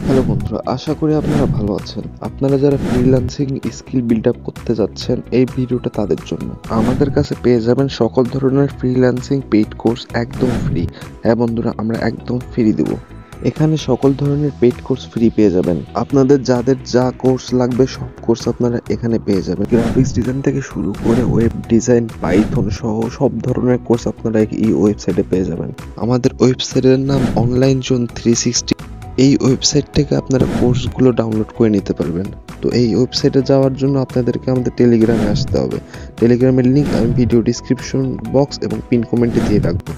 Hello বন্ধুরা, আশা করি আপনারা ভালো আছেন। আপনারা যারা ফ্রিল্যান্সিং স্কিল বিল্ড আপ করতে যাচ্ছেন, এই ভিডিওটা তাদের জন্য। আমাদের কাছে পেয়ে যাবেন সকল ধরনের ফ্রিল্যান্সিং পেইড কোর্স একদম ফ্রি। হ্যাঁ বন্ধুরা, আমরা একদম ফ্রি দেব। এখানে সকল ধরনের পেইড কোর্স ফ্রি পেয়ে যাবেন। আপনাদের যাদের যা কোর্স লাগবে সব কোর্স আপনারা এখানে পেয়ে যাবেন। গ্রাফিক্স ডিজাইন থেকে শুরু করে ওয়েব ডিজাইন, পাইথন সহ সব ধরনের কোর্স আপনারা এই ওয়েবসাইটে পেয়ে যাবেন। আমাদের ওয়েবসাইটের নাম অনলাইন জোন 360। এই ওয়েবসাইট থেকে আপনারা কোর্সগুলো ডাউনলোড করে নিতে পারবেন। তো এই ওয়েবসাইটে যাওয়ার জন্য আপনাদেরকে আমাদের টেলিগ্রামে আসতে হবে। টেলিগ্রামের লিঙ্ক আমি ভিডিও ডিসক্রিপশন বক্স এবং পিন কমেন্টে দিয়ে রাখবো।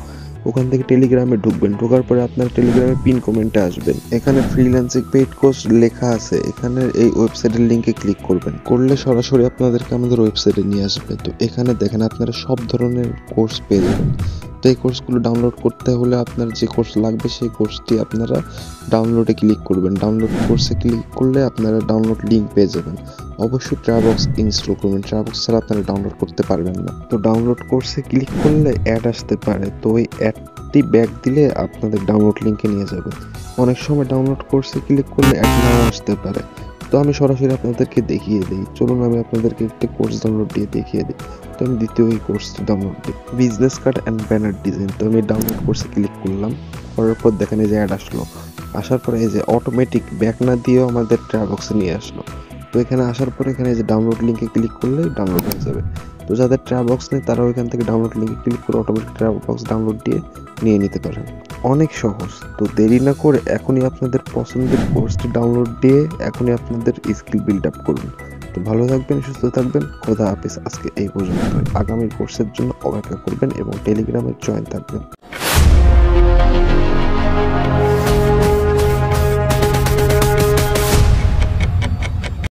ওখান থেকে টেলিগ্রামে ঢুকবেন, ঢোকার পরে আপনার টেলিগ্রামে পিন কমেন্টে আসবেন। এখানে ফ্রিল্যান্সিং পেইড কোর্স লেখা আছে, এখানে এই ওয়েবসাইটের লিঙ্কে ক্লিক করবেন। করলে সরাসরি আপনাদেরকে আমাদের ওয়েবসাইটে নিয়ে আসবে। তো এখানে দেখেন আপনারা সব ধরনের কোর্স পেয়ে যাবেন। তো এই কোর্সগুলো ডাউনলোড করতে হলে আপনার যে কোর্স লাগবে সেই কোর্সটি আপনারা ডাউনলোডে ক্লিক করবেন। ডাউনলোড কোর্সে ক্লিক করলে আপনারা ডাউনলোড লিঙ্ক পেয়ে যাবেন। অবশ্যই ট্রাবক্স ইনস্টল করবেন, ট্রাবক্স ছাড়া আপনারা ডাউনলোড করতে পারবেন না। তো ডাউনলোড কোর্সে ক্লিক করলে অ্যাড আসতে পারে, তো ওই অ্যাডটি ব্যাক দিলে আপনাদের ডাউনলোড লিঙ্কে নিয়ে যাবে। অনেক সময় ডাউনলোড কোর্সে ক্লিক করলে অ্যাড নাও আসতে পারে। তো আমি সরাসরি আপনাদেরকে দেখিয়ে দিই। চলুন আমি আপনাদেরকে একটা কোর্স ডাউনলোড দিয়ে দেখিয়ে দিই। তো আমি দ্বিতীয় এই কোর্সটি ডাউনলোড দিই, business card and banner design. তো আমি ডাউনলোড কোর্সে ক্লিক করলাম, করার পর দেখেন এই যে অ্যাড আসলো। আসার পরে এই যে অটোমেটিক ব্যাক না দিয়েও আমাদের ট্রাবক্সে নিয়ে আসলো। তো এখানে আসার পরে এখানে এই যে ডাউনলোড লিঙ্কে ক্লিক করলে ডাউনলোড হয়ে যাবে। তো যাদের ট্রাবক্স নেই তারাও এখান থেকে ডাউনলোড লিঙ্কে ক্লিক করে অটোমেটিক ট্রাবক্স ডাউনলোড দিয়ে নিয়ে নিতে পারেন। অনেক সহজ। তো দেরি না করে এখনই আপনাদের পছন্দের কোর্সটি ডাউনলোড দিয়ে এখনই আপনাদের স্কিল বিল্ড আপ করুন। তো ভালো থাকবেন, সুস্থ থাকবেন। খোদা হাফেজ। আজকে এই পর্যন্ত। আগামী কোর্সের জন্য অপেক্ষা করবেন এবং টেলিগ্রামে জয়েন থাকবেন।